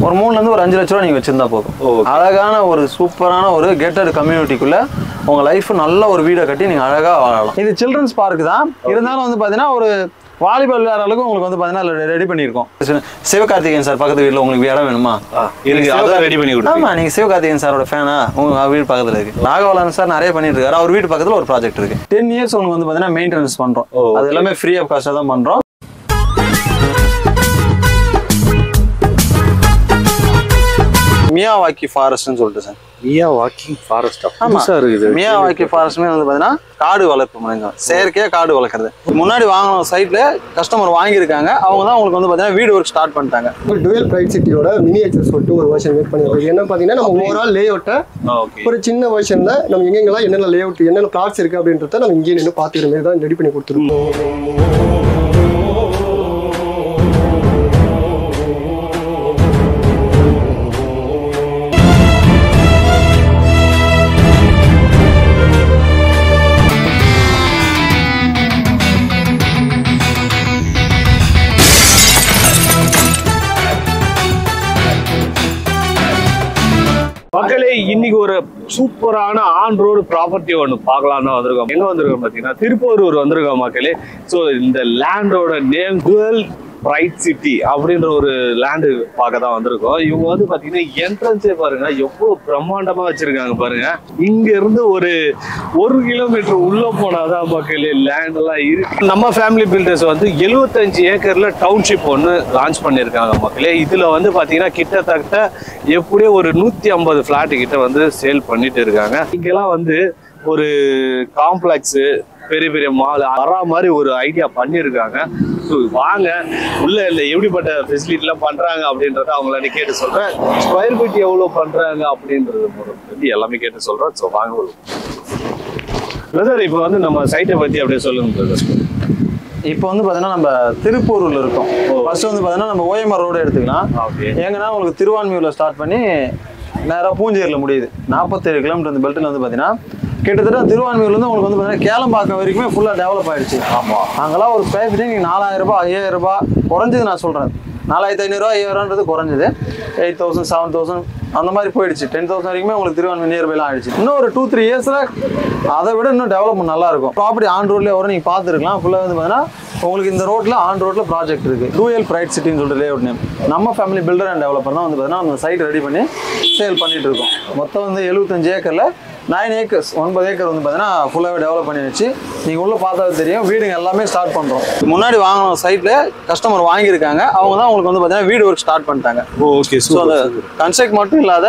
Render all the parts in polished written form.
ஒரு 3 ல இருந்து ஒரு 5 லட்ச ரூபா நீங்க வச்சிருந்தா போதும். அழகான ஒரு சூப்பரான ஒரு கேட்டட் கம்யூனிட்டிக்குள்ள உங்க லைஃப் நல்ல ஒரு வீடை கட்டி நீங்க அழகா வாழலாம். இது சில்ட்ரன்ஸ் பார்க் தான். இருந்தாலும் வந்து பாத்தீங்கன்னா ஒரு வாலிபால் விளையாடுற அளவுக்கு உங்களுக்கு வந்து பாத்தீங்கன்னா ரெடி பண்ணிருக்கோம். சிவகார்த்திகேயன் சார் பக்கத்து வீட்டுல உங்களுக்கு இடம் வேணுமா? ரெடி பண்ணி கொடுத்து. ஆமா, நீங்க சிவகார்த்திகேயன் சாரோட ஃபேனா? உங்க வீடு பக்கத்துல இருக்கு. ராகவலன் சார் நிறைய பண்ணிட்டு இருக்காரு. அவர் வீட்டு பக்கத்துல ஒரு ப்ராஜெக்ட் இருக்கு. 10 இயர்ஸ் உங்களுக்கு வந்து பாத்தீங்கன்னா மெயின்டெனன்ஸ் பண்றோம். அது எல்லாமே ஃப்ரீ ஆஃப் காஸ்டா தான் பண்றோம். மியாவாக்கி ஃபாரஸ்ட்னு சொல்லிட்டு சார். மியாவாக்கி ஃபாரஸ்ட் புதுசா இருக்குது. மியாவாக்கி ஃபாரஸ்ட்மே வந்து பாத்தீங்கன்னா காடு வளர்ப்பு முறைங்க. செயற்கையா காடு வளர்க்குறது. முன்னாடி வாங்கின சைட்ல கஸ்டமர் வாங்கியிருக்காங்க. அவங்க தான் உங்களுக்கு வந்து பாத்தீங்கன்னா வீடு ஒர்க் ஸ்டார்ட் பண்ணிட்டாங்க. டுவெல் பிரைட் சிட்டியோட மினியேச்சர் சொல்லிட்டு ஒரு வெர்ஷன் மேக் பண்ணிருக்கோம். என்ன பாத்தீங்கன்னா நம்ம ஓவரால் லே அவுட்டை ஒரு சின்ன வெர்ஷன்ல நம்ம எங்கெங்கெல்லாம் என்னென்ன லே அவுட் என்னென்ன பிளாட்ஸ் இருக்கு அப்படின்றத நம்ம இங்கே நின்று பாத்துக்கிற மாதிரி தான் ரெடி பண்ணி கொடுத்துருக்கோம். மக்களே, இன்னைக்கு ஒரு சூப்பரான ஆன் ரோடு ப்ராப்பர்ட்டி ஒன்று பார்க்கலான்னு வந்திருக்கோம். எங்க வந்திருக்கோம் பார்த்தீங்கன்னா திருப்பூர் வந்திருக்கோம் மக்களே. ஸோ இந்த லேண்டோட நேம் டுவெல் பிரைட் சிட்டி அப்படின்ற ஒரு லேண்டு பார்க்க தான் வந்திருக்கோம். இவங்க வந்து பார்த்தீங்கன்னா என்ட்ரன்ஸே பாருங்க எவ்வளோ பிரம்மாண்டமா வச்சிருக்காங்க பாருங்க. இங்க இருந்து ஒரு 1 கிலோமீட்டர் உள்ள போனாதான் மக்களே லேண்ட் எல்லாம் இருக்கு. நம்ம ஃபேமிலி பில்டர்ஸ் வந்து 75 ஏக்கர்ல டவுன்ஷிப் ஒன்று லான்ச் பண்ணியிருக்காங்க மக்களே. இதுல வந்து பார்த்தீங்கன்னா கிட்டத்தட்ட எப்படியோ ஒரு 150 ஃபிளாட் கிட்ட வந்து சேல் பண்ணிட்டு இருக்காங்க. இங்கெல்லாம் வந்து ஒரு காம்ப்ளெக்ஸு பெரிய பெரிய மால் வரா மாதிரி ஒரு ஐடியா பண்ணியிருக்காங்க. ஸோ வாங்க உள்ள இல்லை எப்படிப்பட்ட ஃபெசிலிட்டிலாம் பண்ணுறாங்க அப்படின்றத அவங்கள கேட்டு சொல்கிறேன். ஸ்கொயர் ஃபீட் எவ்வளோ பண்ணுறாங்க அப்படின்றது பற்றி எல்லாமே கேட்டு சொல்கிறேன். ஸோ வாங்க பிரதர், இப்போ வந்து நம்ம சைட்டை பற்றி அப்படியே சொல்லுங்க பிரதர். இப்போ வந்து பார்த்தீங்கன்னா நம்ம திருப்பூரில் இருக்கோம். ஃபர்ஸ்ட் வந்து பார்த்தீங்கன்னா நம்ம ஓஎம்ஆர் ரோடு எடுத்துக்கலாம். எங்கன்னா உங்களுக்கு திருவான்மியூரில் ஸ்டார்ட் பண்ணி நேராக பூஞ்சேரியில் முடியுது. 47 கிலோமீட்டர் அந்த பெல்ட்டில் வந்து பார்த்தீங்கன்னா கிட்டத்தட்ட திருவான்மியூர்லேருந்து உங்களுக்கு வந்து பார்த்தீங்கன்னா கேளம்பாக்கம் வரைக்குமே ஃபுல்லாக டெவலப் ஆகிடுச்சு. ஆமாம், அங்கெல்லாம் ஒரு ஸ்கொயர் ஃபீட்டு நீங்கள் 4000 ரூபாய் 5000 ரூபாய் குறைஞ்சது. நான் சொல்கிறேன் 4500 ரூபா 5000 குறைஞ்சது. 8000 7000 அந்த மாதிரி போயிடுச்சு. 10,000 வரைக்குமே உங்களுக்கு திருவான்மியூர் நியர்பைலாம் ஆயிடுச்சு. இன்னும் ஒரு 2-3 இயர்ஸில் அதை விட இன்னும் டெவலப்மெண்ட் நல்லா இருக்கும். ப்ராப்பர்ட்டி ஆன் ரோட்லேயே வரும், நீங்கள் பார்த்துருக்கலாம். ஃபுல்லாக வந்து பார்த்தீங்கன்னா உங்களுக்கு இந்த ரோட்டில் ஆன் ரோட்டில் ப்ராஜெக்ட் இருக்குது. டுவெல் பிரைட் சிட்டின்னு சொல்லிட்டு லேஅவுட் நேம். நம்ம ஃபேமிலி பில்டர் அண்ட் டெவலப்பர் தான் வந்து பார்த்தீங்கன்னா அந்த சைட் ரெடி பண்ணி சேல் பண்ணிட்டு இருக்கோம். மொத்தம் வந்து 75 ஏக்கரில் 9 ஏக்கர்ஸ் 9 ஏக்கர் வந்து பார்த்தீங்கன்னா ஃபுல்லாகவே டெவலப் பண்ணி வச்சு நீங்கள் உள்ளே பார்த்தாலும் தெரியும். வீடுங்க எல்லாமே ஸ்டார்ட் பண்ணுறோம். முன்னாடி வாங்கின சைட்டில் கஸ்டமர் வாங்கியிருக்காங்க. அவங்க தான் உங்களுக்கு வந்து பார்த்தீங்கன்னா வீடு ஒர்க் ஸ்டார்ட் பண்ணிட்டாங்க. ஓகே, ஸோ அந்த கன்ஸ்ட்ரக்ட் மட்டும் இல்லாத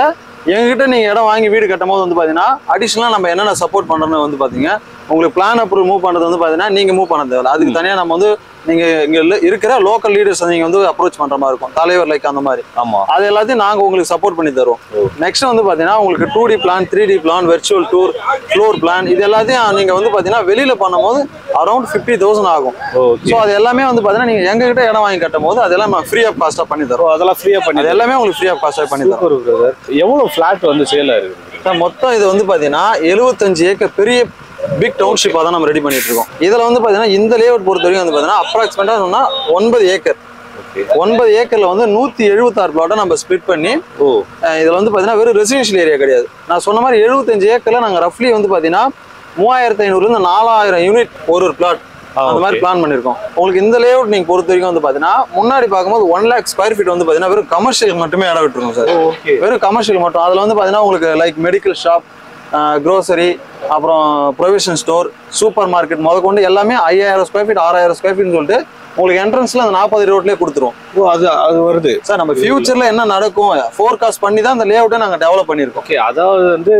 எங்ககிட்ட நீங்கள் இடம் வாங்கி வீடு கட்டும் போது வந்து பார்த்தீங்கன்னா அடிஷ்னலாக நம்ம என்னென்ன சப்போர்ட் பண்ணுறோன்னு வந்து பார்த்தீங்க உங்களுக்கு பிளான் அப்ரூவ் மூவ் பண்ணுறது வந்து பார்த்தீங்கன்னா நீங்கள் மூவ் பண்ண தேவையில்ல. அதுக்கு தனியாக நம்ம வந்து நீங்கள் இங்கே இருக்கிற லோக்கல் லீடர்ஸ் நீங்கள் வந்து அப்ரோச் பண்ணுற மாதிரி இருக்கும். தலைவர் லைக் அந்த மாதிரி. ஆமாம், அது எல்லாத்தையும் நாங்கள் உங்களுக்கு சப்போர்ட் பண்ணி தருவோம். நெக்ஸ்ட் வந்து பார்த்தீங்கன்னா உங்களுக்கு 2D plan 3D plan virtual tour floor plan இது எல்லாத்தையும் நீங்கள் வந்து பார்த்தீங்கன்னா வெளியில் பண்ணும்போது அரௌண்ட் 50,000 ஆகும். ஸோ அது எல்லாமே வந்து பார்த்தீங்கன்னா நீங்கள் எங்ககிட்ட இடம் வாங்கி கட்டும் போது அதெல்லாம் நம்ம ஃப்ரீ ஆஃப் காஸ்ட்டாக பண்ணி தரோம். அதெல்லாம் ஃப்ரீயாக பண்ணி அது எல்லாமே உங்களுக்கு ஃப்ரீ ஆஃப் காஸ்ட்டாக பண்ணி தரோம். எவ்வளோ ஃப்ளாட் வந்து சேல் ஆயிருக்கு மொத்தம்? இது வந்து பார்த்தீங்கன்னா 75 ஏக்கர் பெரிய பிக் டவுன்ஷிப்பாக தான் நம்ம ரெடி பண்ணிட்டு இருக்கோம். இதில் வந்து பார்த்தீங்கன்னா இந்த லேஅவுட் பொறுத்த வரைக்கும் வந்து பார்த்தீங்கன்னா அப்ராக்சிமேட்டாக 9 ஏக்கர் 9 ஏக்கர்ல வந்து 176 பிளாட்டை நம்ம ஸ்பிளிட் பண்ணி இதில் வந்து பார்த்தீங்கன்னா வெறும் ரெசிடென்ஷியல் ஏரியா கிடையாது. நான் சொன்ன மாதிரி 75 ஏக்கர்ல நாங்கள் ரஃப்லி வந்து பார்த்தீங்கன்னா 3500 4000 யூனிட் ஒரு பிளாட் அந்த மாதிரி பிளான் பண்ணிருக்கோம். உங்களுக்கு இந்த லேஅவுட் நீங்க பொறுத்த வரைக்கும் வந்து பாத்தீங்கன்னா முன்னாடி பார்க்கும்போது 1 lakh ஸ்கொயர் ஃபீட் வந்து பாத்தீங்கன்னா வெறும் கமர்ஷியல் மட்டுமே இடம் விட்டுருக்கோம் சார். வெறும் கமர்ஷியல் மட்டும். அதுல வந்து பாத்தீங்கன்னா உங்களுக்கு லைக் மெடிக்கல் ஷாப், க்ரோசரி, அப்புறம் ப்ரொவிஷன் ஸ்டோர், சூப்பர் மார்க்கெட் முதற்கொண்டு எல்லாமே 5000 ஸ்கொயர் ஃபீட் 6000 ஸ்கொயர் ஃபீட்னு சொல்லிட்டு உங்களுக்கு என்ட்ரன்ஸ்ல அந்த 40 ரோட்லயே கொடுத்துருவோம். அது வருது சார். நம்ம ஃபியூச்சர்ல என்ன நடக்கும் ஃபோர்காஸ்ட் பண்ணி தான் அந்த லேஅவுட்டை நாங்க டெவலப் பண்ணிருக்கோம். ஓகே, அதாவது வந்து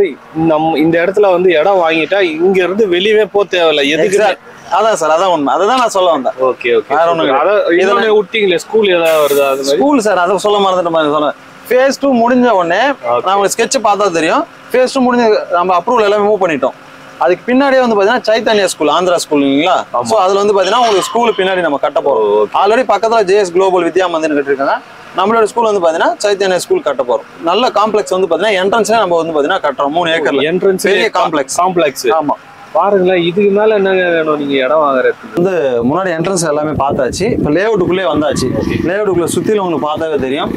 நம்ம இந்த இடத்துல வந்து இடம் வாங்கிட்டா இங்க இருந்து வெளியவே போக தேவையில்லை. எதுக்கு சார்? அதான் சார், அதான் உண்மை. அதான் நான் சொல்ல வந்தேன். ஓகே ஓகே, வேற ஒண்ணும் இல்ல. இதெல்லாம் விட்டீங்களே ஸ்கூல் ஏதாவது வருதா? அது ஸ்கூல் சார் அதை சொல்ல மறந்துட்டு சொன்னேன். ஃபேஸ் 2 முடிஞ்ச உடனே நான் உங்களுக்கு ஸ்கெட்ச் பார்த்தா தெரியும். ஃபேஸ் 2 முடிஞ்ச நம்ம அப்ரூவல் எல்லாமே மூவ் பண்ணிட்டோம். அதுக்கு பின்னாடியே வந்து பாத்தீங்கன்னா சைத்தன்யா ஸ்கூல், ஆந்திரா ஸ்கூல் இல்லைங்களா? ஸோ அதுல வந்து பாத்தீங்கன்னா உங்களுக்கு ஸ்கூல் பின்னாடி நம்ம கட்ட போறோம். ஆல்ரெடி பக்கத்துல ஜேஎஸ் குளோபல் வித்யா மந்திர் கட்டிருக்காங்க. நம்மளோட ஸ்கூல் வந்து பாத்தீங்கன்னா சைத்தன்யா ஸ்கூல் கட்ட போறோம். நல்ல காம்ப்ளெக்ஸ் வந்து பாத்தீங்கன்னா என்ட்ரன்ஸ்ல நம்ம வந்து பாத்தீங்கன்னா கட்டுறோம். 3 ஏக்கர்ல என்ட்ரன்ஸ் பெரிய காம்ப்ளெக்ஸ். ஆமா, பாருங்களேன். இதுக்கு மேல என்னங்க வேணும் நீங்க இடம் வாங்குறதுக்கு? வந்து முன்னாடி என்ட்ரன்ஸ் எல்லாமே பார்த்தாச்சு. இப்போ லேஅவுட்டுக்குள்ளே வந்தாச்சு. லேஅவுட்டுக்குள்ள சுத்தில உங்களுக்கு பார்த்தாவே தெரியும்.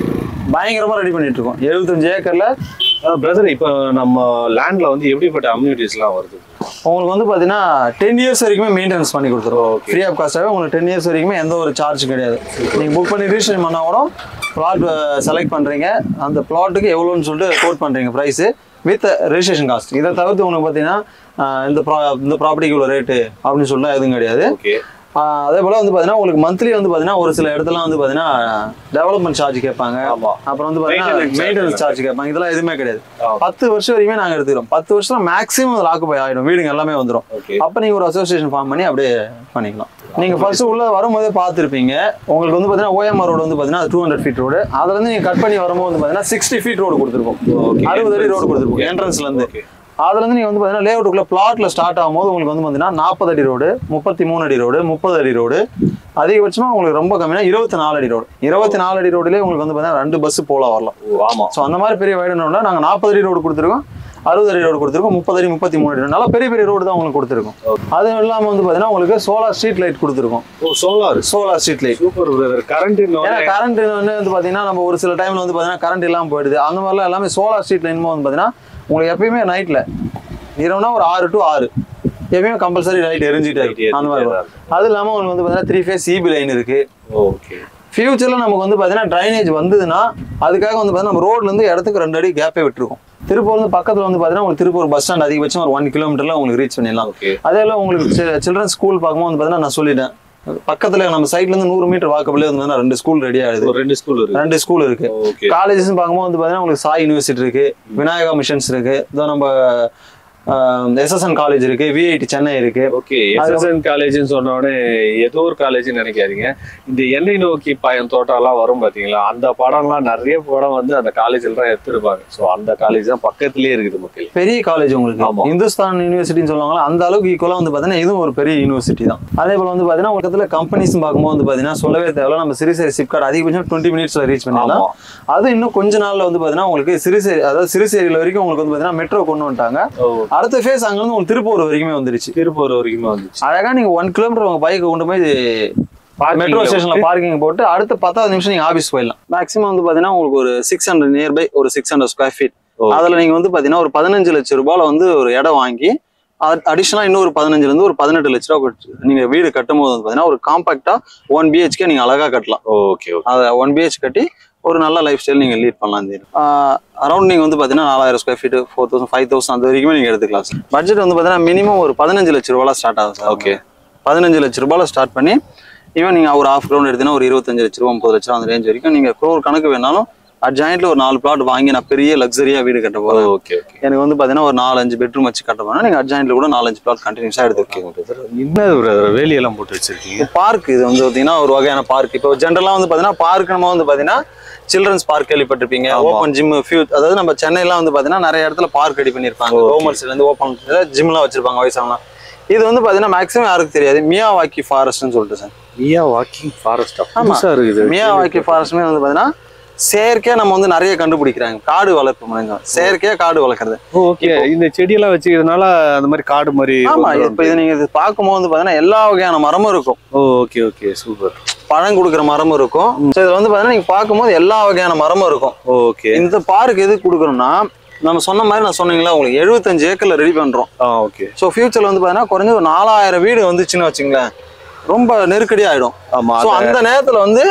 பயங்கரமா ரெடி பண்ணிட்டு இருக்கோம். 75 ஏக்கர்ல. பிரதர், இப்போ நம்ம லேண்ட்ல வந்து எப்படிப்பட்ட அம்யூனிட்டிஸ்லாம் வருது? உங்களுக்கு வந்து பாத்தீங்கன்னா 10 இயர்ஸ் வரைக்குமே மெயின்டெனன்ஸ் பண்ணி கொடுத்துருவோம். ஃப்ரீ ஆஃப் காஸ்டாகவே உங்களுக்கு 10 இயர்ஸ் வரைக்குமே எந்த ஒரு சார்ஜ் கிடையாது. நீங்க புக் பண்ணி ரிஜிஸ்ட்ரேஷன் பண்ணா கூட பிளாட் செலக்ட் பண்றீங்க, அந்த பிளாட்டுக்கு எவ்வளோன்னு சொல்லிட்டு கோட் பண்றீங்க ப்ரைஸ் வித் ரெஜிஸ்ட்ரேஷன் காஸ்ட். இதை தவிர்த்து உங்களுக்கு பாத்தீங்கன்னா இந்த ப்ராப்பர்ட்டிக்கு இவ்வளோ ரேட்டு அப்படின்னு சொல்லிட்டு எதுவும் கிடையாது. அதே போல வந்து பாத்தீங்கன்னா உங்களுக்கு மந்த்லி வந்து பாத்தீங்கன்னா ஒரு சில இடத்துல வந்து பாத்தீங்கன்னா டெவலப்மெண்ட் சார்ஜ் கேட்பாங்க, அப்புறம் வந்து பாத்தீங்கன்னா மெயின்டெனன்ஸ் சார்ஜ் கேட்பாங்க. இதெல்லாம் எதுவுமே கிடையாது. 10 வருஷம் வரைக்குமே நாங்க எடுத்துக்கிறோம். 10 வருஷம் மேக்ஸிமம் அது ஆக்குபை ஆயிடும், வீடுங்க எல்லாமே வந்துடும். அப்ப நீங்க ஒரு அசோசியேஷன் ஃபார்ம் பண்ணி அப்படியே பண்ணிக்கலாம். நீங்க ஃபர்ஸ்ட் உள்ள வரும்போதே பார்த்துருப்பீங்க. உங்களுக்கு வந்து பாத்தீங்கன்னா OMR ரோடு வந்து பாத்தீங்கன்னா 200 ஃபீட் ரோடு. அதுல இருந்து நீங்க கட் பண்ணி வரும்போது வந்து பாத்தீங்கன்னா 60 ஃபீட் ரோடு கொடுத்துருக்கோம். 60 அடி ரோடு கொடுத்துருக்கோம் என்ட்ரன்ஸ்ல இருந்து. அதுல இருந்து நீங்க வந்து பாத்தீங்கன்னா லேஅவுட்டுக்குள்ள பிளாட்ல ஸ்டார்ட் ஆகும்போது உங்களுக்கு வந்து பாத்தீங்கன்னா 40 அடி ரோடு, 33 அடி ரோடு, 30 அடி ரோடு, அதிகபட்சமா உங்களுக்கு ரொம்ப கம்மியா 24 அடி ரோடு. 24 அடி ரோடுலேயே உங்களுக்கு வந்து பாத்தீங்கன்னா 2 பஸ் போல வரலாம். ஆமா. ஸோ அந்த மாதிரி பெரிய வைடு ரோட்ல நாங்க 40 அடி ரோடு கொடுத்துருக்கோம், 60 அடி ரோடு கொடுத்துருக்கோம், 30 அடி 33 அடி நல்லா பெரிய பெரிய ரோடு தான் உங்களுக்கு கொடுத்துருக்கோம். அது இல்லாம வந்து பாத்தீங்கன்னா உங்களுக்கு சோலார் ஸ்ட்ரீட் லைட் கொடுத்துருக்கோம். சோலார் ஸ்ட்ரீட் லைட் கரண்ட் வந்து பாத்தீங்கன்னா நம்ம ஒரு சில டைம்ல வந்து பாத்தீங்கன்னா கரண்ட் இல்லாம போயிடுது. அந்த மாதிரிலாம் எல்லாமே சோலார் ஸ்ட்ரீட் லைன் வந்து பாத்தீங்கன்னா உங்களுக்கு எப்பயுமே நைட்ல இரவுனா ஒரு 6 to 6 எப்பயுமே கம்பல்சரி லைட் எரிஞ்சிட்டு இருக்கு. அந்த மாதிரி அது இல்லாம உங்களுக்கு வந்து பாத்தீங்கன்னா 3 ஃபேஸ் EB லைன் இருக்கு. ஃபியூச்சர்ல நமக்கு வந்து பாத்தீங்கன்னா ட்ரைனேஜ் வந்ததுன்னா அதுக்காக வந்து பாத்தீங்கன்னா நம்ம ரோட்ல இருந்து இடத்துக்கு 2 அடி கேப்பே விட்டுருக்கோம். திருப்பூர் வந்து பக்கத்துல வந்து பாத்தீங்கன்னா உங்களுக்கு திருப்பூர் பஸ் ஸ்டாண்ட் அதிகபட்சம் ஒரு 1 கிலோமீட்டர்ல உங்களுக்கு ரீச் பண்ணிடலாம். அதே போல உங்களுக்கு சில்ட்ரன்ஸ் ஸ்கூல் பார்க்கும்போது வந்து பாத்தீங்கன்னா நான் சொல்லிட்டேன், பக்கத்துல நம்ம சைட்ல இருந்து 100 மீட்டர் வாக்கபிளே வந்து 2 ஸ்கூல் ரெடி ஆகுது. 2 ஸ்கூல் இருக்கு. காலேஜஸ் பார்க்கும்போது வந்து பாத்தீங்கன்னா உங்களுக்கு சாய் யூனிவர்சிட்டி இருக்கு, விநாயகா மிஷன்ஸ் இருக்கு, இதோ நம்ம SSN காலேஜ் இருக்கு, VIT சென்னை இருக்கு. ஓகே, SSN காலேஜ்னு சொன்ன உடனே ஏதோ ஒரு காலேஜ்னு நினைக்காதீங்க. இந்த எண்ணெய் நோக்கி பாயம் தோட்டம்லாம் வரும் பாத்தீங்களா, அந்த படம்லாம் நிறைய படம் வந்து அந்த காலேஜ்ல தான் எடுத்துருப்பாங்க. ஸோ அந்த காலேஜ் தான் பக்கத்துலயே இருக்குது மக்கள். பெரிய காலேஜ் உங்களுக்கு இந்துஸ்தான் யூனிவர்சிட்டின்னு சொல்லுவாங்களா, அந்த அளவுக்கு ஈக்குவலா வந்து பாத்தீங்கன்னா இதுவும் ஒரு பெரிய யூனிவர்சிட்டி தான். அதே போல வந்து பாத்தீங்கன்னா பக்கத்துல கம்பெனிஸ் பார்க்கும்போது வந்து பாத்தீங்கன்னா சொல்லவே தேவையில்ல, நம்ம சிறுசேரி சிப்கார்ட் அதிகபட்சம் 20 மினிட்ஸ்ல ரீச் பண்ணிடலாம். அது இன்னும் கொஞ்ச நாள்ல வந்து பாத்தீங்கன்னா உங்களுக்கு சிறுசேரி, அதாவது சிறுசேரியில வரைக்கும் உங்களுக்கு வந்து பாத்தீங்கன்னா மெட்ரோ கொண்டு வந்துட்டாங்க. அடுத்த ஃபேஸ் அங்க இருந்து உங்களுக்கு திருப்பூர் வரைக்குமே வந்துருச்சு. அழகா நீங்க 1 கிலோமீட்டர் உங்க பைக்கை கொண்டு போய் மெட்ரோ ஸ்டேஷன்ல பார்க்கிங் போட்டு அடுத்த 10வது நிமிஷம் நீங்க ஆபீஸ் போயிடலாம். மேக்ஸிமம் வந்து பாத்தீங்கன்னா உங்களுக்கு ஒரு 600 நியர்பை ஒரு 600 ஸ்கொயர் ஃபீட். அதுல நீங்க வந்து பாத்தீங்கன்னா ஒரு 15 லட்சம் ரூபாயில வந்து ஒரு இடம் வாங்கி அடிஷனலா இன்னொரு 15 இருந்து ஒரு 18 லட்ச ரூபா நீங்க வீடு கட்டும் போது வந்து பாத்தீங்கன்னா ஒரு காம்பாக்டா 1 BHK நீங்க அழகா கட்டலாம். அதை 1 BH கட்டி ஒரு நல்ல லைஃப் ஸ்டைல் நீங்க லீட் பண்ணலாம். அரௌண்ட் நீங்க வந்து பாத்தீங்கன்னா 4000 ஸ்கொயர் ஃபீட் 4000 5000 அந்த வரைக்குமே நீங்க எடுத்துக்கலாம் சார். பட்ஜெட் வந்து பாத்தீங்கன்னா மினிமம் ஒரு 15 லட்ச ரூபாயில ஸ்டார்ட் ஆகும் சார். ஓகே, 15 லட்ச ரூபாயில ஸ்டார்ட் பண்ணி ஈவன் நீங்க ஒரு ஹாஃப் கிரவுண்ட் எடுத்தீங்கன்னா ஒரு 25 லட்ச ரூபா 30 லட்ச ரூபா அந்த ரேஞ்ச் வரைக்கும் நீங்க க்ரோர் கணக்கு வேணாலும் அட்ஜாயிண்ட்ல ஒரு 4 பிளாட் வாங்கி நான் பெரிய லக்ஸரியா வீடு கட்ட போறேன். ஓகே, எனக்கு வந்து பாத்தீங்கன்னா ஒரு 4-5 பெட்ரூம் வச்சு கட்ட போறேன். நீங்க அட்ஜாயிண்ட்ல கூட 4-5 பிளாட் கண்டினியூஸா எடுத்துக்கோங்க. என்ன வேலியெல்லாம் போட்டு வச்சிருக்கீங்க? பார்க் இது வந்து பாத்தீங்கன்னா ஒரு வகையான பார்க். இப்போ ஜென்ரலா வந்து பாத்தீங்கன்னா பார்க் நம்ம வந்து பாத்தீங்கன்னா சில்ட்ரன்ஸ் பார்க் கேள்விப்பட்டிருப்பீங்க, ஓப்பன் ஜிம், அதாவது நம்ம சென்னைலாம் வந்து பாத்தீங்கன்னா நிறைய இடத்துல பார்க் ரெடி பண்ணிருப்பாங்க. கவர்மெண்ட்ஸ்ல இருந்து ஓப்பன் ஜிம்லாம் வச்சிருப்பாங்க வயசானலாம். இது வந்து பாத்தீங்கன்னா மேக்ஸிமம் யாருக்கு தெரியாது, மியாவாக்கி ஃபாரஸ்ட்னு சொல்லிட்டு சார். மியாவாக்கி ஃபாரஸ்ட் மியாவாக்கி ஃபாரஸ்ட்மே வந்து பாத்தீங்கன்னா செயற்கையா நம்ம வந்து நிறைய கண்டுபிடிக்கிறாங்க. காடு வளர்ப்பு முறைங்க, செயற்கையா காடு வளர்க்கறது. ஓகே, இந்த செடியெல்லாம் வச்சுக்கிறதுனால அந்த மாதிரி காடு மாதிரி. ஆமா, இப்ப இது நீங்க இது பார்க்கும்போது வந்து பாத்தீங்கன்னா எல்லா வகையான மரமும் இருக்கும். Okay okay, super. பழம் கொடுக்குற மரமும் இருக்கும். இதுல வந்து பாத்தீங்கன்னா நீங்க பார்க்கும்போது எல்லா வகையான மரமும் இருக்கும். ஓகே, இந்த பார்க் எதுக்கு கொடுக்குறோம்னா நம்ம சொன்ன மாதிரி நான் சொன்னீங்களா உங்களுக்கு 75 ஏக்கர்ல ரெடி பண்றோம். ஓகே, ஸோ ஃபியூச்சர்ல வந்து பாத்தீங்கன்னா குறைஞ்ச ஒரு 4000 வீடு வந்துச்சுன்னு வச்சுங்களேன், ரொம்ப நெருக்கடி ஆயிடும். ஆமா, அந்த நேரத்துல வந்து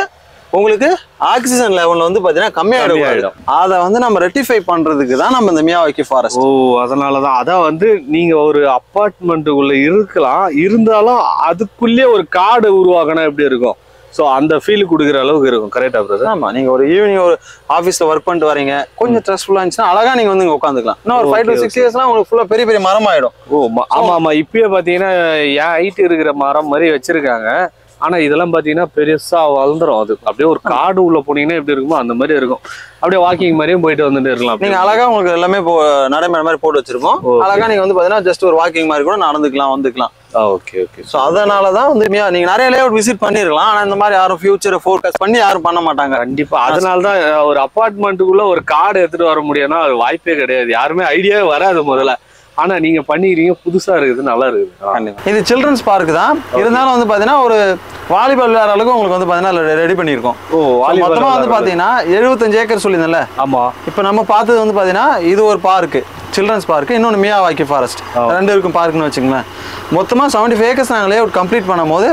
உங்களுக்கு ஆக்சிஜன் லெவல் வந்து பாத்தீங்கன்னா கம்மியாயிடும். அதை வந்து நம்ம ரெட்டிஃபை பண்றதுக்கு தான் நம்ம இந்த மியாவாக்கி ஃபாரஸ்ட். அதனாலதான் அதான் வந்து நீங்க ஒரு அப்பார்ட்மெண்ட்டுக்குள்ள இருக்கலாம், இருந்தாலும் அதுக்குள்ளே ஒரு காடு உருவாக்கணும் எப்படி இருக்கும். ஸோ அந்த ஃபீல் கொடுக்குற அளவுக்கு இருக்கும். கரெக்டா பிரதர்? ஆமா, நீங்க ஒரு ஈவினிங் ஒரு ஆஃபீஸ்ல ஒர்க் பண்ணிட்டு வரீங்க, கொஞ்சம் ஸ்ட்ரெஸ்ஃபுல்லா இருந்துச்சுன்னா அழகா நீங்க வந்து இங்க உட்காந்துக்கலாம். இன்னும் ஒரு 5 to 6 இயர்ஸ்லாம் உங்களுக்கு ஃபுல்லா பெரிய பெரிய மரம் ஆயிடும். ஆமா ஆமா, இப்பயே பாத்தீங்கன்னா ஹைட் இருக்கிற மரம் மாதிரி வச்சிருக்காங்க. ஆனா இதெல்லாம் பாத்தீங்கன்னா பெருசா வளர்ந்துரும். அது அப்படியே ஒரு காடு உள்ள போனீங்கன்னா எப்படி இருக்குமோ அந்த மாதிரி இருக்கும். அப்படியே வாக்கிங் மாதிரியும் போயிட்டு வந்துட்டு இருக்கலாம். நீங்க அழகா உங்களுக்கு எல்லாமே நடைமுறை மாதிரி போட்டு வச்சிருக்கோம். அழகா நீங்க வந்து பாத்தீங்கன்னா ஜஸ்ட் ஒரு வாக்கிங் மாதிரி கூட நடந்துக்கலாம், வந்துக்கலாம். Okay okay. ஸோ அதனாலதான் வந்து நீங்க நிறைய லேஅவுட் விசிட் பண்ணிருக்கலாம். ஆனா இந்த மாதிரி யாரும் ஃபியூச்சரை ஃபோர்காஸ்ட் பண்ணி யாரும் பண்ண மாட்டாங்க. கண்டிப்பா. அதனாலதான் ஒரு அப்பார்ட்மெண்ட்டுக்குள்ள ஒரு கார்டு எடுத்துட்டு வர முடியும்னா அது வாய்ப்பே கிடையாது. யாருமே ஐடியாவே வராது முதல்ல. ஆனா நீங்க பண்ணிக்கிறீங்க, புதுசா இருக்குது, நல்லா இருக்குது. இது சில்ட்ரன்ஸ் பார்க் தான், இருந்தாலும் வந்து பாத்தீங்கன்னா ஒரு வாலிபால் விளையாடுற அளவுக்கு உங்களுக்கு வந்து பாத்தீங்கன்னா ரெடி பண்ணிருக்கோம். மொத்தமா வந்து பாத்தீங்கன்னா 75 ஏக்கர் சொல்லியிருந்தேன்ல. ஆமா. இப்ப நம்ம பார்த்தது வந்து பாத்தீங்கன்னா இது ஒரு பார்க், சில்ட்ரன்ஸ் பார்க், இன்னொன்னு மியாவாக்கி ஃபாரஸ்ட், ரெண்டு இருக்கும் பார்க்குன்னு வச்சுங்களேன். மொத்தமா 75 ஏக்கர்ஸ் நாங்கள் லேஅவுட் கம்ப்ளீட் பண்ணும் போது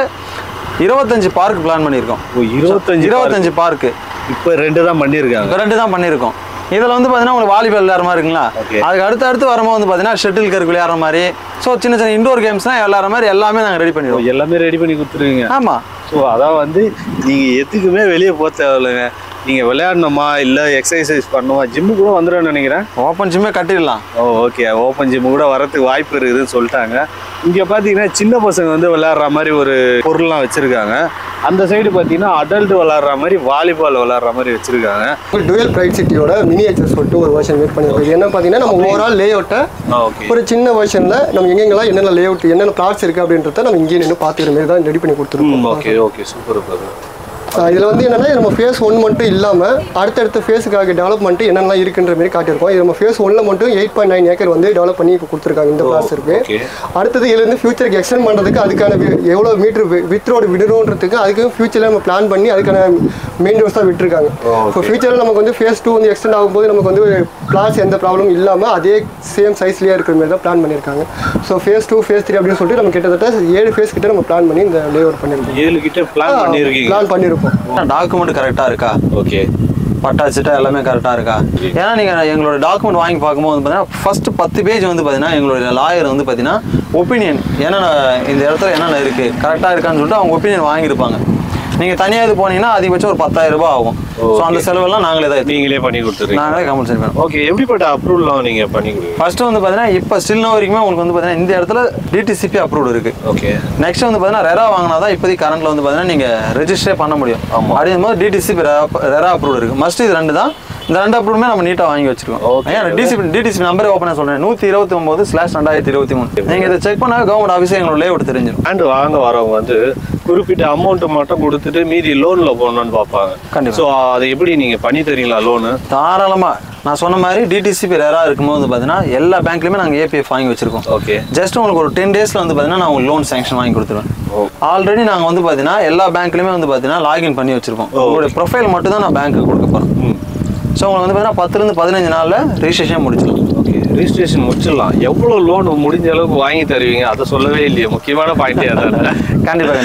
25 பார்க் பிளான் பண்ணியிருக்கோம். 25 பார்க். இப்போ 2 தான் பண்ணியிருக்காங்க. இப்போ 2 தான் பண்ணியிருக்கோம். இதில் வந்து பார்த்தீங்கன்னா உங்களுக்கு வாலிபால் விளையாடுற மாதிரி இருக்குங்களா, அதுக்கு அடுத்து வரும்போது வந்து பார்த்தீங்கன்னா ஷட்டில் கருக்கு விளையாடுற மாதிரி, ஸோ சின்ன சின்ன இண்டோர் கேம்ஸ்லாம் விளையாடுற மாதிரி எல்லாமே நாங்கள் ரெடி பண்ணிடுவோம். எல்லாமே ரெடி பண்ணி கொடுத்துருவீங்க. ஆமாம். ஸோ அதான் வந்து நீங்கள் எதுக்குமே வெளியே போக தேவையில்லைங்க. நீங்கள் விளையாடணுமா இல்லை எக்ஸசைஸ் பண்ணணுமா, ஜிம்மு கூட வந்துடும்னு நினைக்கிறேன். ஓப்பன் ஜிம்மே கட்டிடலாம். ஓகே, ஓப்பன் ஜிம்மு கூட வரதுக்கு வாய்ப்பு இருக்குதுன்னு சொல்லிட்டாங்க. இங்கே பார்த்தீங்கன்னா சின்ன பசங்க வந்து விளையாடுற மாதிரி ஒரு பொருள்லாம் வச்சுருக்காங்க. அந்த சைடு பார்த்தீங்கன்னா அடல்ட் விளையாடுற மாதிரி வாலிபால் விளையாடுற மாதிரி வச்சுருக்காங்க. டுவெல் பிரைட் சிட்டியோட மினியேச்சர் சொல்லிட்டு ஒரு வெர்ஷன் மேக் பண்ணியிருக்கோம். என்ன பார்த்தீங்கன்னா நம்ம ஓவரால் லே அவுட்டை ஒரு சின்ன வெர்ஷனில் நம்ம எங்கெங்கெல்லாம் என்னென்ன லே அவுட் என்னென்ன பிளாட்ஸ் இருக்குது அப்படின்றத நம்ம இங்கே நின்று பார்த்துக்கிற மாதிரி தான் ரெடி பண்ணி கொடுத்துருக்கோம். Okay okay, super. இதில் வந்து என்னென்னா நம்ம ஃபேஸ் 1 மட்டும் இல்லாமல் அடுத்தடுத்த ஃபேஸுக்காக டெவலப்மெண்ட்டு என்னென்ன இருக்குன்ற மாதிரி காட்டியிருக்கோம். இது நம்ம ஃபேஸ் 1ல் மட்டும் 8.9 ஏக்கர் வந்து டெவலப் பண்ணி இப்போ கொடுத்துருக்காங்க. இந்த பிளாட்ஸ் இருக்குது. அடுத்தது இதுலேருந்து ஃபியூச்சருக்கு எக்ஸ்டெண்ட் பண்ணுறதுக்கு அதுக்கான எவ்வளோ மீட்டர் வித் ரோடு விடணுன்றதுக்கு அதுக்கு ஃபியூச்சரில் நம்ம பிளான் பண்ணி அதுக்கான மெயின் ரோட்ஸ் தான் விட்டுருக்காங்க. இப்போ ஃபியூச்சரில் நமக்கு வந்து ஃபேஸ் 2 வந்து எக்ஸ்டெண்ட் ஆகும்போது நமக்கு வந்து பிளாட்ஸ் எந்த ப்ராப்ளமும் இல்லாமல் அதே சேம் சைஸ்லேயே இருக்கிற மாதிரி தான் பிளான் பண்ணியிருக்காங்க. ஸோ ஃபேஸ் 2 ஃபேஸ் 3 அப்படின்னு சொல்லிட்டு நம்ம கிட்டத்தட்ட 7 ஃபேஸ் கிட்ட நம்ம பிளான் பண்ணி இந்த லே அவுட் பண்ணியிருக்கோம். 7 கிட்ட பிளான் பண்ணியிருக்கோம். டாக்குமெண்ட் கரெக்டாக இருக்கா? ஓகே. பட்டா சிட்டா எல்லாமே கரெக்டாக இருக்கா? ஏன்னா நீங்கள் எங்களோட டாக்குமெண்ட் வாங்கி பார்க்கும்போது பார்த்தீங்கன்னா ஃபர்ஸ்ட் 10 பேஜ் வந்து பார்த்தீங்கன்னா எங்களோட லாயர் வந்து பார்த்தீங்கன்னா ஒப்பீனியன் என்னென்ன இந்த இடத்துல என்னென்ன இருக்குது கரெக்டாக இருக்கான்னு சொல்லிட்டு அவங்க ஒப்பீனியன் வாங்கியிருப்பாங்க. நீங்கள் தனியாக இது போனீங்கன்னா அதிகபட்சம் ஒரு 10,000 ரூபாய் ஆகும். ஸோ அந்த செலவெல்லாம் நாங்களே தான் நீங்களே பண்ணி கொடுத்துருங்க. நாங்களே கம்பல்சரி பண்ணுவோம். ஓகே, எப்படிப்பட்ட அப்ரூவல்லாம் நீங்கள் பண்ணி கொடுங்க? ஃபர்ஸ்ட் வந்து பார்த்தீங்கன்னா இப்போ ஸ்டில் வரைக்குமே உங்களுக்கு வந்து பார்த்தீங்கன்னா இந்த இடத்துல டிடிசிபி அப்ரூவ்டு இருக்குது. ஓகே. நெக்ஸ்ட் வந்து பார்த்தீங்கன்னா ரெரா வாங்கினா தான் இப்போதைக்கு கரண்ட்டில் வந்து பார்த்தீங்கன்னா நீங்கள் ரெஜிஸ்டரே பண்ண முடியும். அப்படிங்கும் போது டிடிசிபி ரெரா அப்ரூவ்டு இருக்குது. மஸ்ட் இது 2 தான். இந்த 2 அப்ரூவ்மே நம்ம நீட்டாக வாங்கி வச்சிருக்கோம். டிடிசிபி நம்பரே ஓப்பனாக சொல்கிறேன் 129/2023. நீங்கள் இதை செக் பண்ணால் கவர்மெண்ட் ஆஃபீஸே எங்களோட லேஅவுட் தெரிஞ்சிடும். அண்ட் வாங்க வரவங்க வந்து குறிப்பிட்ட அமௌண்ட் மட்டும் கொடுத்துட்டு மீதி லோன்ல போகணும்னு பார்ப்பாங்க. கண்டிப்பாக. ஸோ அதை எப்படி நீங்க பண்ணி தரீங்களா லோனு? தாராளமாக. நான் சொன்ன மாதிரி டிடிசிபி ரெரா இருக்கும்போது பார்த்தீங்கன்னா எல்லா பேங்க்லையுமே நாங்கள் ஏபிஎஃப் வாங்கி வச்சிருக்கோம். ஓகே. ஜஸ்ட் உங்களுக்கு ஒரு 10 டேஸில் வந்து பார்த்தீங்கன்னா நான் உங்களுக்கு லோன் சேங்ஷன் வாங்கி கொடுத்துருவேன். ஆல்ரெடி நாங்கள் வந்து பார்த்தீங்கன்னா எல்லா பேங்க்லையுமே வந்து பார்த்தீங்கன்னா லாகின் பண்ணி வச்சிருக்கோம். உங்களுடைய ப்ரொஃபைல் மட்டும் தான் நான் பேங்க்கு கொடுக்க போகிறேன். ஸோ உங்களுக்கு வந்து பார்த்தீங்கன்னா 10 to 15 நாளில் ரெஜிஸ்ட்ரேஷன் முடிச்சிடலாம். ஓகே, ரெஜிஸ்ட்ரேஷன் முடிச்சிடலாம். எவ்வளோ லோன் முடிஞ்ச அளவுக்கு வாங்கி தருவீங்க அதை சொல்லவே இல்லையே, முக்கியமான பாயிண்டே அதான். கண்டிப்பாக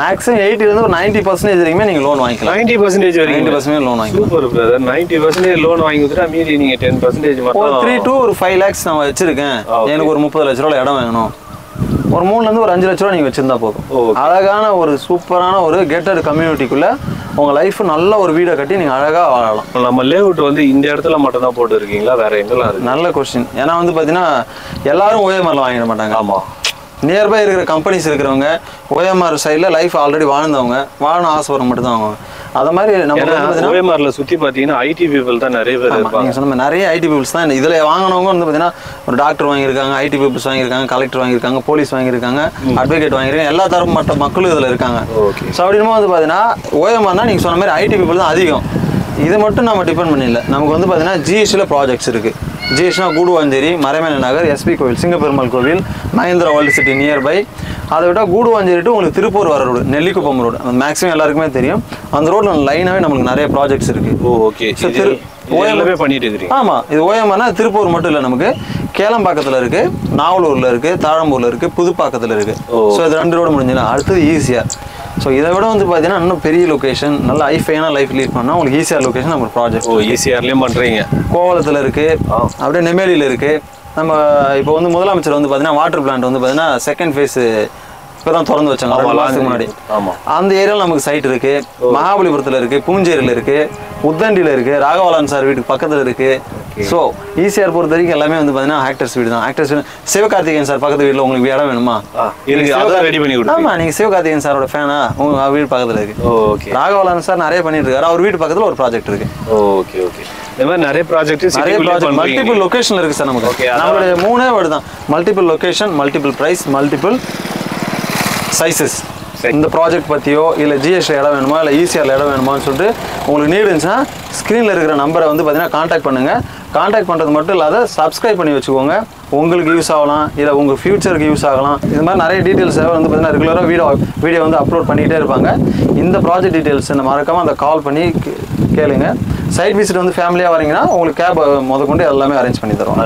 மேக்ஸிமம் 80 to 90% வரைக்குமே நீங்கள் லோன் வாங்கிக்கலாம். 90% வரைக்கும் 90% லோன் வாங்கிக்கலாம். Super brother. 90% லோன் வாங்கி கொடுத்துட்டா மீதி நீங்கள் 10% மட்டும் 3 to 5 lakhs நான் வச்சிருக்கேன், எனக்கு ஒரு 30 லட்ச ரூபா இடம் வேணும், ஒரு 3 to 5 லட்ச ரூபா நீங்கள் வச்சிருந்தா போதும். அழகான ஒரு சூப்பரான ஒரு கேட்டட் கம்யூனிட்டிக்குள்ள உங்கள் லைஃப் நல்ல ஒரு வீடை கட்டி நீங்கள் அழகாக வாழலாம். நம்ம லேஅவுட் வந்து இந்த இடத்துல மட்டும் தான் போட்டு இருக்கீங்களா, வேற எங்கெல்லாம் இருக்கு? நல்ல கொஸ்டின். ஏன்னா வந்து பார்த்தீங்கன்னா எல்லாரும் ஓஎம்ஆரில் வாங்கிட மாட்டாங்க. ஆமாம். நியர்பை இருக்கிற கம்பெனிஸ் இருக்கிறவங்க ஓஎம்ஆர் சைடில் லைஃப் ஆல்ரெடி வாழ்ந்தவங்க வாழணும் ஆசைப்படுற மட்டும் தான் அவங்க. அது மாதிரி நம்ம ஓஎம்ஆர்ல சுற்றி பார்த்தீங்கன்னா ஐடி பீப்புள் தான் நிறைய பேர் இருப்பாங்க. நீங்கள் சொன்ன நிறைய ஐடி பீப்புள்ஸ் தான் இதில் வாங்கினவங்க வந்து பார்த்தீங்கன்னா ஒரு டாக்டர் வாங்கியிருக்காங்க, ஐடி பீப்புள்ஸ் வாங்கியிருக்காங்க, கலெக்டர் வாங்கியிருக்காங்க, போலீஸ் வாங்கியிருக்காங்க, அட்வொகேட் வாங்கியிருக்காங்க, எல்லா தரப்பு மற்ற மக்களும் இதில் இருக்காங்க. ஸோ அப்படின்னும் வந்து பார்த்தீங்கன்னா ஓஎம்ஆர்னா நீங்கள் சொன்ன மாதிரி ஐடி பீப்புள் தான் அதிகம். இதை மட்டும் நம்ம டிபெண்ட் பண்ணிடல. நமக்கு வந்து பார்த்தீங்கன்னா ஜிஎஸ்டியில் ப்ராஜெக்ட்ஸ் இருக்குது. ஜிஎஸ்டினா கூடுவாஞ்சேரி, மறைமலை நகர், எஸ்பி கோவில், சிங்கப்பெருமாள் கோவில், மஹேந்திரா வேர்ல்டு சிட்டி நியர்பை. அதை விட்டால் கூடுவாஞ்சேரி டு உங்களுக்கு திருப்பூர் வர ரோடு, நெல்லிக்குப்பம் ரோடு, மேக்ஸிமம் எல்லாருக்குமே தெரியும். அந்த ரோட்டில் லைனாகவே நம்மளுக்கு நிறைய ப்ராஜெக்ட்ஸ் இருக்குது. ஓகே. ஓஎம்ஆர் பண்ணிட்டு இருக்கீங்க? ஆமாம். இது ஓஎம்ஆர்னா திருப்பூர் மட்டும் இல்லை, நமக்கு கேளம்பாக்கத்தில் இருக்குது, நாவலூரில் இருக்குது, தாழம்பூரில் இருக்குது, புதுப்பாக்கத்தில் இருக்குது. ஸோ இது 2 ரோடு முடிஞ்சிடலாம். அடுத்தது ஈஸியாக. ஸோ இதை விட வந்து பார்த்தீங்கன்னா இன்னும் பெரிய லொக்கேஷன், நல்ல ஹைஃபையான லைஃப் லீட் பண்ணால் உங்களுக்கு ஈஸியாக லொக்கேஷன் நம்ம ப்ராஜெக்ட். ஈஸியார்லேயும் பண்ணுறீங்க. கோவளத்தில் இருக்குது, அப்படியே நெமேலியில் இருக்குது. நம்ம இப்போ வந்து முதலமைச்சர் வந்து பார்த்தீங்கன்னா வாட்டர் பிளான்ட் வந்து பார்த்தீங்கன்னா 2nd phase இப்போ தான் திறந்து வச்சாங்க 2 மாதத்துக்கு முன்னாடி. அந்த ஏரியாவில் நமக்கு சைட் இருக்குது. மகாபலிபுரத்தில் இருக்குது, பூஞ்சேரியில் இருக்குது, உத்தண்டியில் இருக்குது, ராகவாலன் சார் வீட்டுக்கு பக்கத்தில் இருக்குது. ஸோ ஈஸியாக பொறுத்த வரைக்கும் எல்லாமே வந்து பார்த்தீங்கன்னா ஆக்டர்ஸ் வீடு தான். ஆக்டர்ஸ் வீடு. சிவகார்த்திகேயன் சார் பக்கத்து வீட்டில் உங்களுக்கு இடம் வேணுமா? ரெடி பண்ணி கொடுங்க. ஆமாம், நீங்கள் சிவகார்த்திகேயன் சாரோட ஃபேனா? உங்கள் வீடு பக்கத்தில் இருக்குது. ஓகே. ராகவாலன் சார் நிறைய பண்ணிட்டு இருக்காரு. அவர் வீட்டு பக்கத்தில் ஒரு ப்ராஜெக்ட் இருக்குது. Okay okay. இந்த மாதிரி நிறைய ப்ராஜெக்ட் மல்டிபிள் லொகேஷன் இருக்குது சார் நமக்கு. நம்மளுடைய 3 வேர்டு தான்: multiple location, multiple price, multiple sizes. இந்த ப்ராஜெக்ட் பற்றியோ இல்லை ஜிஎஸ்டி இடம் வேணுமா இல்லை ஈசிஆரில் இடம் வேணுமான்னு சொல்லிட்டு உங்களுக்கு நீடு இருந்துச்சுன்னா ஸ்க்ரீனில் இருக்கிற நம்பரை வந்து பார்த்தீங்கன்னா காண்டாக்ட் பண்ணுங்கள். காண்டாக்ட் பண்ணுறது மட்டும் இல்லாத சப்ஸ்கிரைப் பண்ணி வச்சுக்கோங்க. உங்களுக்கு யூஸ் ஆகலாம், இல்லை உங்கள் ஃபியூச்சருக்கு யூஸ் ஆகலாம். இது மாதிரி நிறைய டீட்டெயில்ஸ் வந்து பார்த்தீங்கன்னா ரெகுலராக வீடியோ வந்து அப்லோட் பண்ணிகிட்டே இருப்பாங்க. இந்த ப்ராஜெக்ட் டீட்டெயில்ஸ் மறக்காமல் அந்த கால் பண்ணி கேளுங்க. சைட் விசிட் வந்து ஃபேமிலியாக வரீங்கன்னா உங்களுக்கு கேப் முதற்கொண்டு எல்லாமே அரேஞ்ச் பண்ணி தருவோம்.